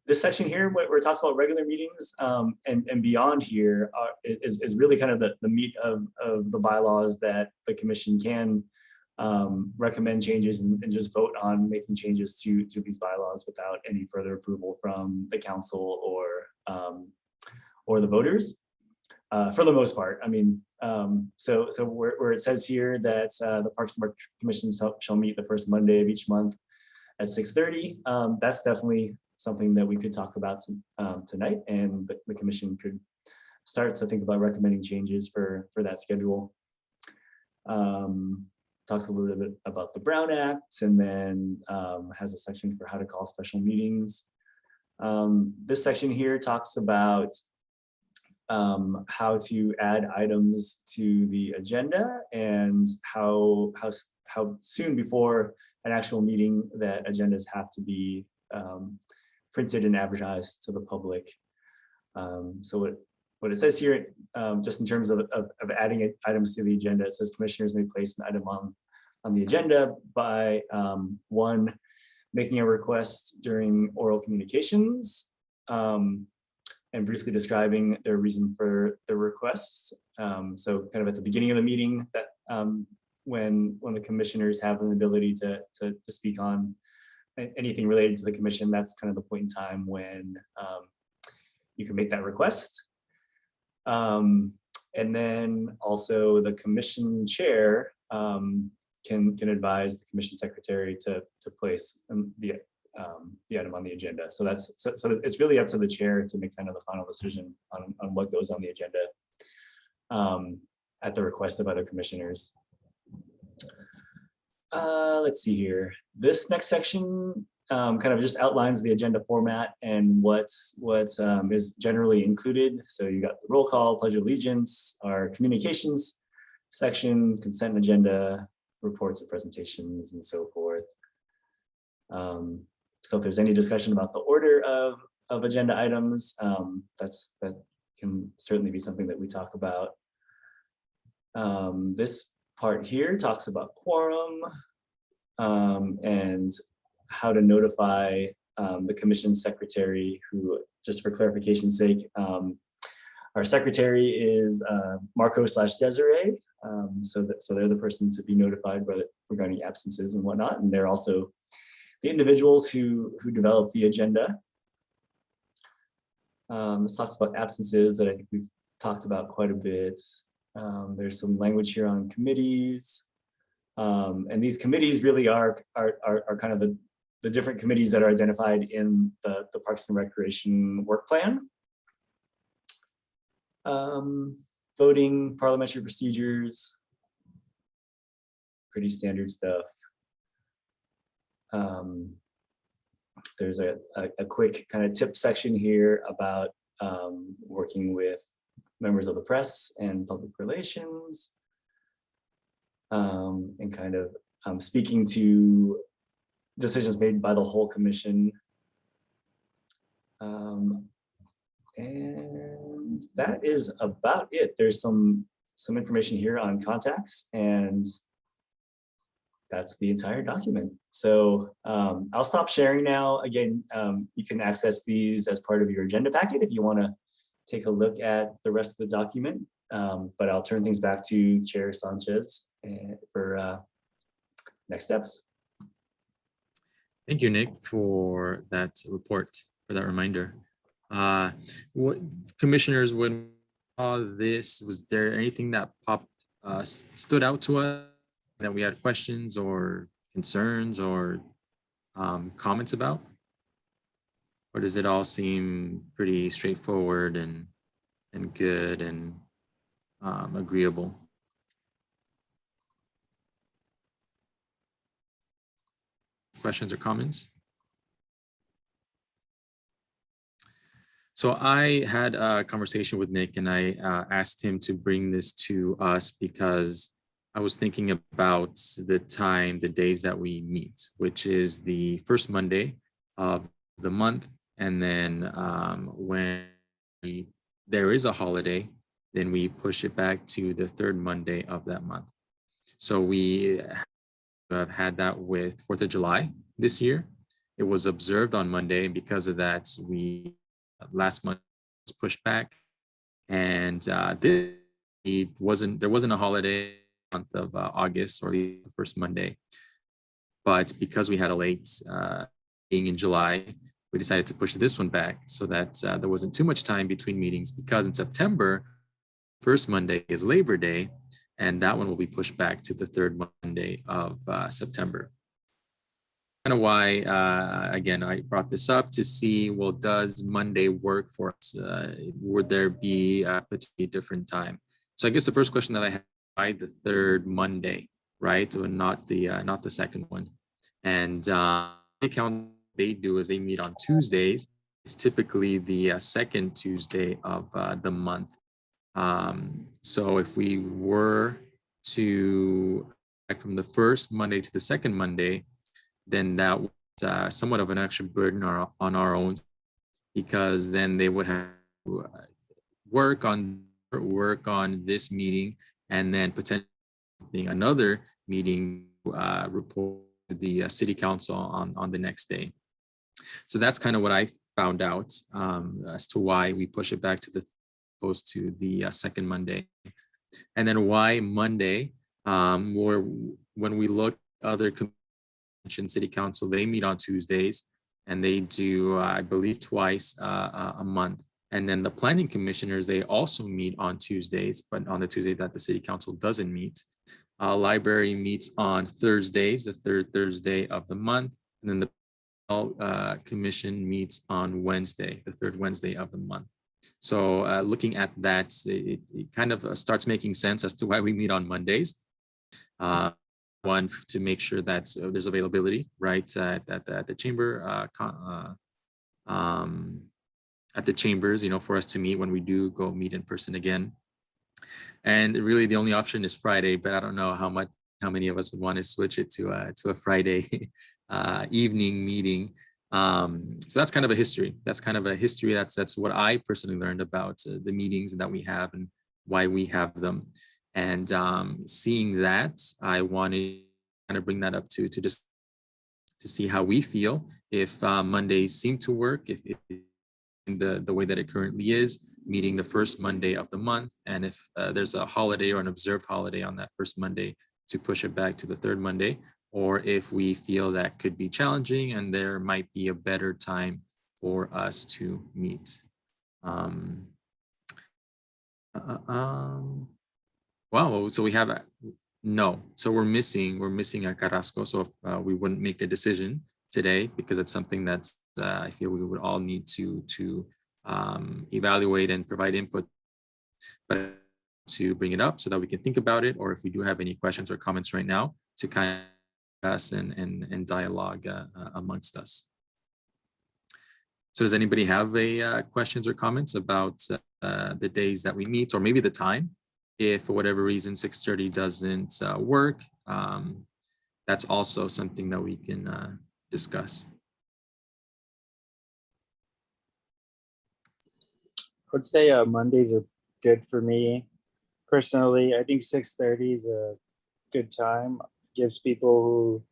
This section here, where it talks about regular meetings and beyond here is really kind of the meat of the bylaws that the commission can recommend changes and just vote on making changes to these bylaws without any further approval from the council or the voters. For the most part, I mean, so where it says here that the Parks and Rec Commission shall meet the first Monday of each month at 6:30, that's definitely something that we could talk about tonight, and the commission could start to think about recommending changes for that schedule. Talks a little bit about the Brown Act, and then has a section for how to call special meetings. This section here talks about how to add items to the agenda and how soon before an actual meeting that agendas have to be printed and advertised to the public. So what it says here, just in terms of adding items to the agenda, it says commissioners may place an item on the agenda by one, making a request during oral communications, and briefly describing their reason for the request. So kind of at the beginning of the meeting, that when the commissioners have an ability to speak on anything related to the commission, that's kind of the point in time when you can make that request. And then also the commission chair can advise the commission secretary to place the item on the agenda. So it's really up to the chair to make kind of the final decision on what goes on the agenda at the request of other commissioners. Let's see here. This next section kind of just outlines the agenda format and what is generally included. So you got the roll call, pledge of allegiance, our communications section, consent agenda, reports and presentations, and so forth. So if there's any discussion about the order of agenda items, that can certainly be something that we talk about. This part here talks about quorum and how to notify the commission secretary, who, just for clarification's sake, our secretary is Marco/Desiree. So they're the person to be notified regarding absences and whatnot, and they're also the individuals who develop the agenda. This talks about absences that I think we've talked about quite a bit. There's some language here on committees, and these committees really are kind of the different committees that are identified in the Parks and Recreation Work Plan. Voting, parliamentary procedures, pretty standard stuff. There's a quick kind of tip section here about working with members of the press and public relations, and kind of speaking to decisions made by the whole commission. And that is about it. There's some information here on contacts, and that's the entire document. So I'll stop sharing now. Again, you can access these as part of your agenda packet if you want to take a look at the rest of the document. But I'll turn things back to Chair Sanchez for next steps. Thank you, Nick, for that report, for that reminder. What commissioners, when we saw this, was there anything that stood out to us that we had questions or concerns or comments about? Or does it all seem pretty straightforward and good and agreeable? Questions or comments? So I had a conversation with Nick and I asked him to bring this to us because I was thinking about the days that we meet, which is the first Monday of the month. And then when there is a holiday, then we push it back to the third Monday of that month. So we have had that with 4th of July this year. It was observed on Monday, and because of that, last month was pushed back, and there wasn't a holiday month of August or the first Monday, but because we had a late being in July, we decided to push this one back so that there wasn't too much time between meetings, because in September, first Monday is Labor Day, and that one will be pushed back to the third Monday of September. Kind of why, again, I brought this up to see, well, does Monday work for us? Would there be a different time? So I guess the first question that I have, why the third Monday, right? Or not the second one? And the account they do is they meet on Tuesdays. It's typically the second Tuesday of the month. So if we were to back from the first Monday to the second Monday, then that was somewhat of an extra burden on our own, because then they would have to work on this meeting and then potentially another meeting report to the city council on the next day. So that's kind of what I found out as to why we push it back to the opposed to the second Monday. And then why Monday? When we look at other city council, they meet on Tuesdays, and they do, I believe, twice a month. And then the planning commissioners, they also meet on Tuesdays, but on the Tuesday that the city council doesn't meet. Library meets on Thursdays, the third Thursday of the month, and then the commission meets on Wednesday, the third Wednesday of the month. So looking at that, it kind of starts making sense as to why we meet on Mondays. One, to make sure that there's availability, right, at the chamber, at the chambers, for us to meet when we do go meet in person again. And really, the only option is Friday, but I don't know how many of us would want to switch it to a Friday evening meeting. So that's kind of a history. That's what I personally learned about the meetings that we have and why we have them. And seeing that, I wanted to kind of bring that up to just to see how we feel, if Mondays seem to work, if in the way that it currently is, meeting the first Monday of the month, and if there's a holiday or an observed holiday on that first Monday, to push it back to the third Monday, or if we feel that could be challenging and there might be a better time for us to meet. Wow, so we have no. So we're missing a Carrasco. So we wouldn't make a decision today, because it's something that I feel we would all need to evaluate and provide input, but to bring it up so that we can think about it, or if we do have any questions or comments right now, to kind of us and dialogue amongst us. So does anybody have a questions or comments about the days that we meet, or maybe the time? If for whatever reason 6:30 doesn't work, that's also something that we can discuss. I would say Mondays are good for me personally. I think 6:30 is a good time. Gives people who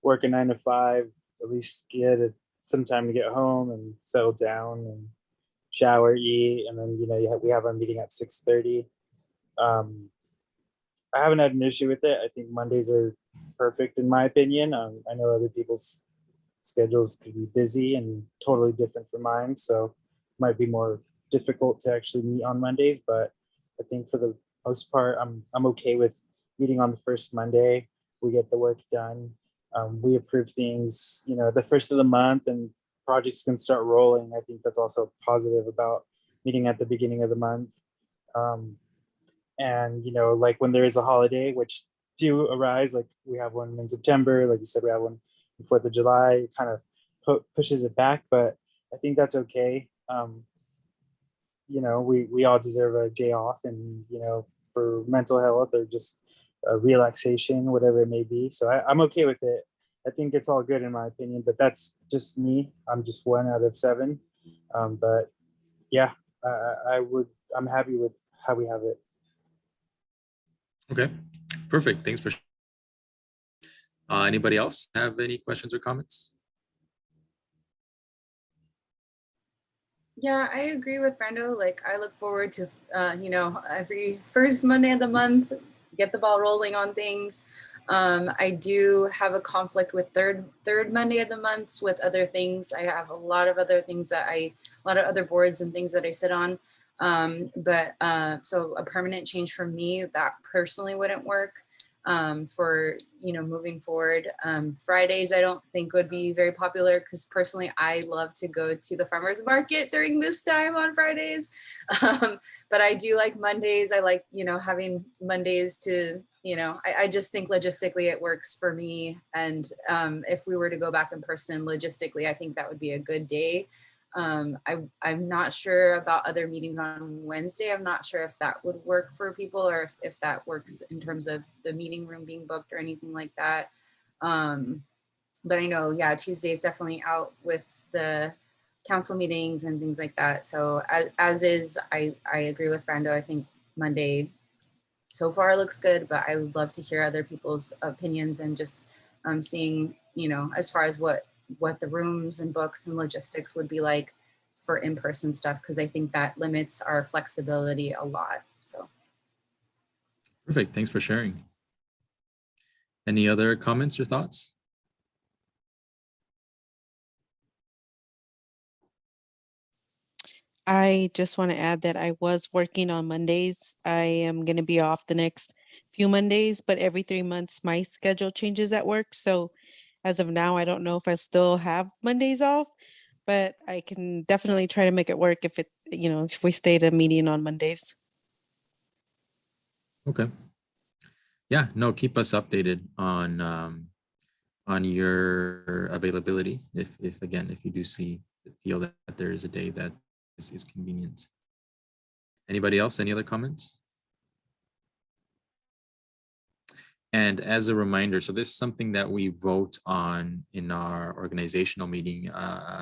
work a 9 to 5 at least get some time to get home and settle down and shower, eat, and then we have our meeting at 6:30. I haven't had an issue with it. I think Mondays are perfect in my opinion. I know other people's schedules could be busy and totally different from mine, so might be more difficult to actually meet on Mondays, but I think for the most part, I'm okay with meeting on the first Monday. We get the work done. We approve things, the first of the month, and projects can start rolling. I think that's also positive about meeting at the beginning of the month. And like when there is a holiday, which do arise, like we have one in September, like you said, we have one on 4th of July, it kind of pushes it back, but I think that's okay. We all deserve a day off, and for mental health or just relaxation, whatever it may be. So I'm okay with it. I think it's all good in my opinion, but that's just me. I'm just 1 out of 7. But yeah, I'm happy with how we have it. Okay, perfect. Thanks for. Anybody else have any questions or comments? Yeah, I agree with Brando. Like, I look forward to, every first Monday of the month, get the ball rolling on things. I do have a conflict with third Monday of the month with other things. I have a lot of other things a lot of other boards and things that I sit on. So a permanent change for me, that personally wouldn't work. For moving forward. Fridays I don't think would be very popular because personally I love to go to the farmers market during this time on Fridays. But I do like Mondays. I like having Mondays to I just think logistically it works for me. And if we were to go back in person logistically, I think that would be a good day. I'm not sure about other meetings on Wednesday. I'm not sure if that would work for people or if that works in terms of the meeting room being booked or anything like that. But I know, yeah, Tuesday is definitely out with the council meetings and things like that. So as is, I agree with Brando. I think Monday so far looks good, but I would love to hear other people's opinions and just seeing, as far as what the rooms and books and logistics would be like for in-person stuff, because I think that limits our flexibility a lot. So perfect. Thanks for sharing. Any other comments or thoughts? I just want to add that I was working on Mondays. I am going to be off the next few Mondays, but every 3 months my schedule changes at work. So as of now, I don't know if I still have Mondays off, but I can definitely try to make it work if if we stay at a meeting on Mondays. Okay. Yeah, no, keep us updated on your availability. If you do feel that there is a day that is convenient. Anybody else? Any other comments? And as a reminder, so this is something that we vote on in our organizational meeting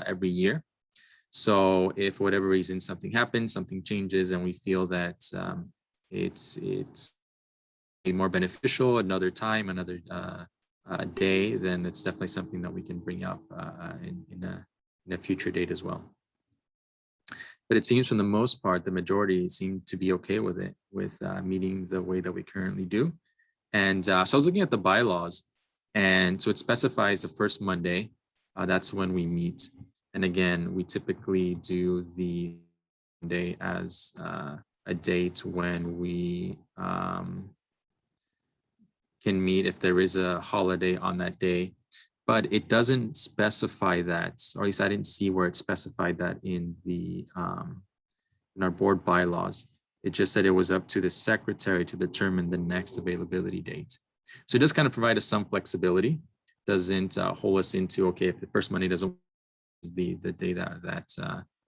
every year. So if for whatever reason something happens, something changes, and we feel that it's more beneficial another time, another day, then it's definitely something that we can bring up in a future date as well. But it seems, for the most part, the majority seem to be okay with it, with meeting the way that we currently do. And so I was looking at the bylaws, and so it specifies the first Monday. That's when we meet. And again, we typically do the Monday as a date when we can meet if there is a holiday on that day. But it doesn't specify that, or at least I didn't see where it specified that in our board bylaws. It just said it was up to the secretary to determine the next availability date. So it does kind of provide us some flexibility. Doesn't hold us into, okay, if the first Monday doesn't, is the day that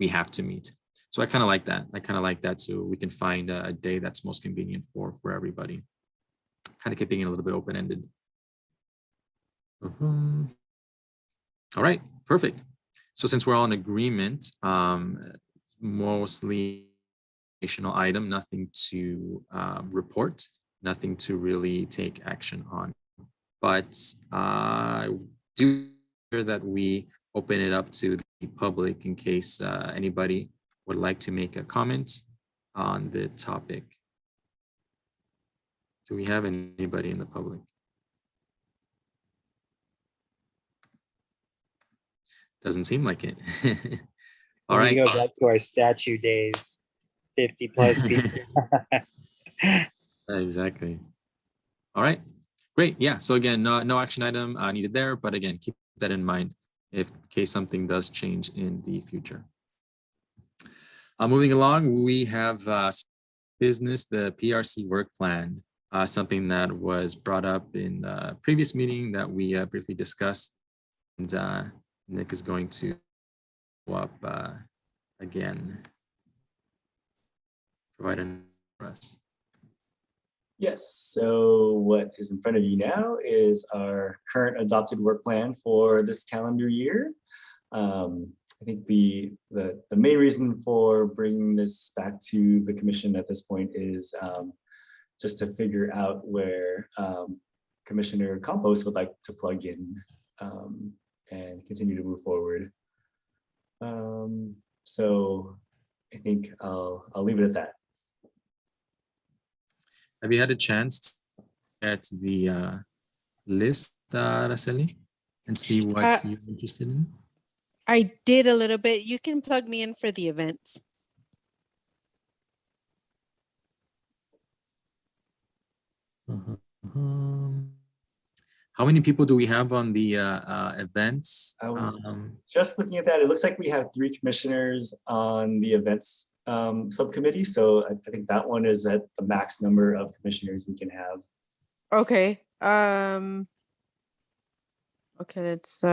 we have to meet. So I kind of like that. I kind of like that, so we can find a day that's most convenient for everybody. Kind of keeping it a little bit open-ended. All right, perfect. So since we're all in agreement, mostly item, nothing to report, nothing to really take action on. But I do hear that we open it up to the public in case anybody would like to make a comment on the topic. Do we have anybody in the public? Doesn't seem like it. All We need right. to go back to our statue days, 50 plus people. Exactly. All right. Great. Yeah. So again, no action item needed there, but again, keep that in mind if in case something does change in the future. Moving along, we have business, the PRC work plan, something that was brought up in the previous meeting that we briefly discussed. And Nick is going to go up again, provide an for us. Yes, so what is in front of you now is our current adopted work plan for this calendar year. I think the main reason for bringing this back to the commission at this point is just to figure out where Commissioner Campos would like to plug in and continue to move forward. So I think I'll leave it at that. Have you had a chance to get the list, Araceli, and see what you're interested in? I did a little bit. You can plug me in for the events. How many people do we have on the events? I was just looking at that. It looks like we have 3 commissioners on the events subcommittee. So I think that one is at the max number of commissioners we can have. Okay. Okay, let's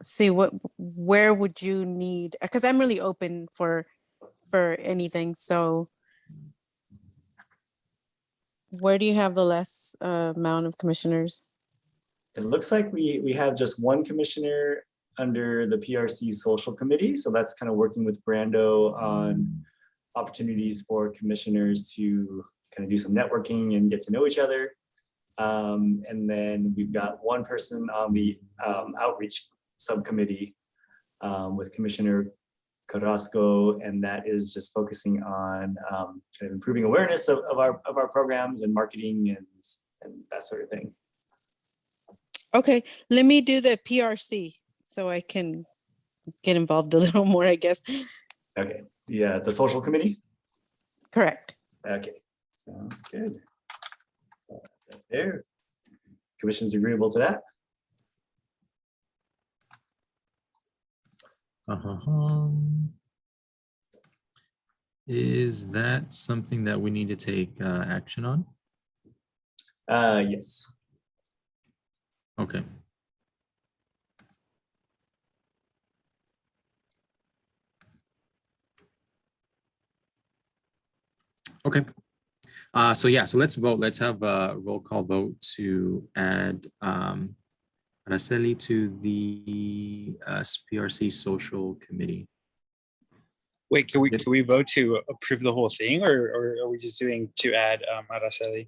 see where would you need, because I'm really open for anything. So where do you have the less amount of commissioners? It looks like we have just 1 commissioner under the PRC social committee. So that's kind of working with Brando on opportunities for commissioners to kind of do some networking and get to know each other. And then we've got 1 person on the outreach subcommittee with Commissioner Carrasco, and that is just focusing on kind of improving awareness of our programs and marketing and that sort of thing. Okay, let me do the PRC so I can get involved a little more, I guess. Okay, the social committee? Correct. Okay, sounds good. There, commission's agreeable to that? Is that something that we need to take action on? Yes. Okay. Okay. So let's vote. Let's have a roll call vote to add Araceli to the PRC Social Committee. Wait, can we vote to approve the whole thing, or are we just doing to add Araceli?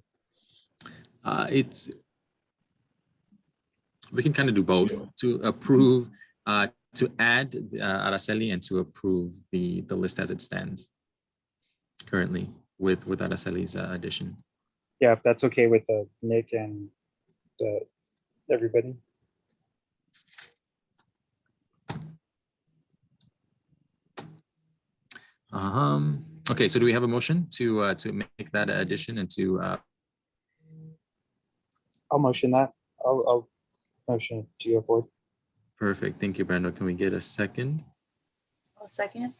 We can kind of do both, to approve, to add Araceli and to approve the list as it stands currently with Araceli's addition. Yeah, if that's okay with Nick and everybody. Okay, so do we have a motion to make that addition and to? I'll motion that. I'll motion to go forward. Perfect. Thank you, Brando. Can we get a second? I'll second.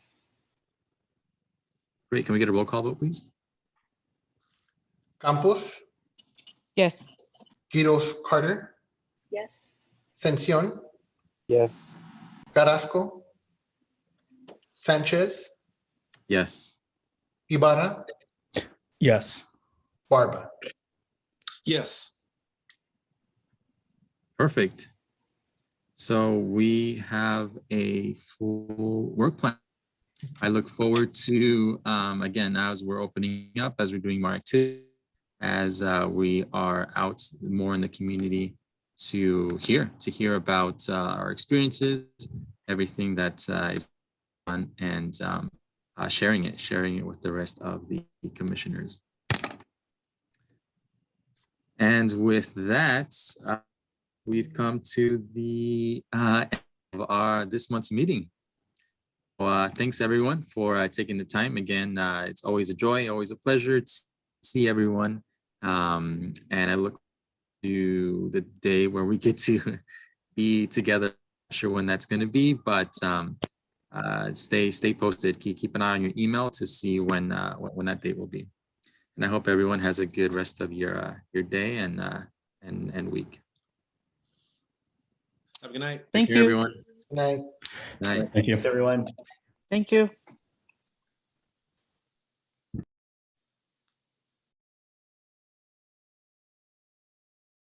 Great. Can we get a roll call vote, please? Campos, Yes. Quiroz Carter, Yes. Cencion, Yes. Carrasco, Sanchez, Yes. Ibarra, Yes. Barba. Yes. Perfect. So we have a full work plan. I look forward to, again, as we're opening up, as we're doing more activity, as we are out more in the community to hear about our experiences, everything that is on, and sharing it with the rest of the commissioners. And with that, we've come to the end of this month's meeting. Thanks everyone for taking the time. Again, it's always a joy, always a pleasure to see everyone. And I look to the day where we get to be together. Not sure when that's going to be, but stay posted. Keep an eye on your email to see when that date will be. And I hope everyone has a good rest of your day and week. Have a good night. Thank Take care, you. everyone. Good night. Night. Thank you. Thanks, everyone. Thank you.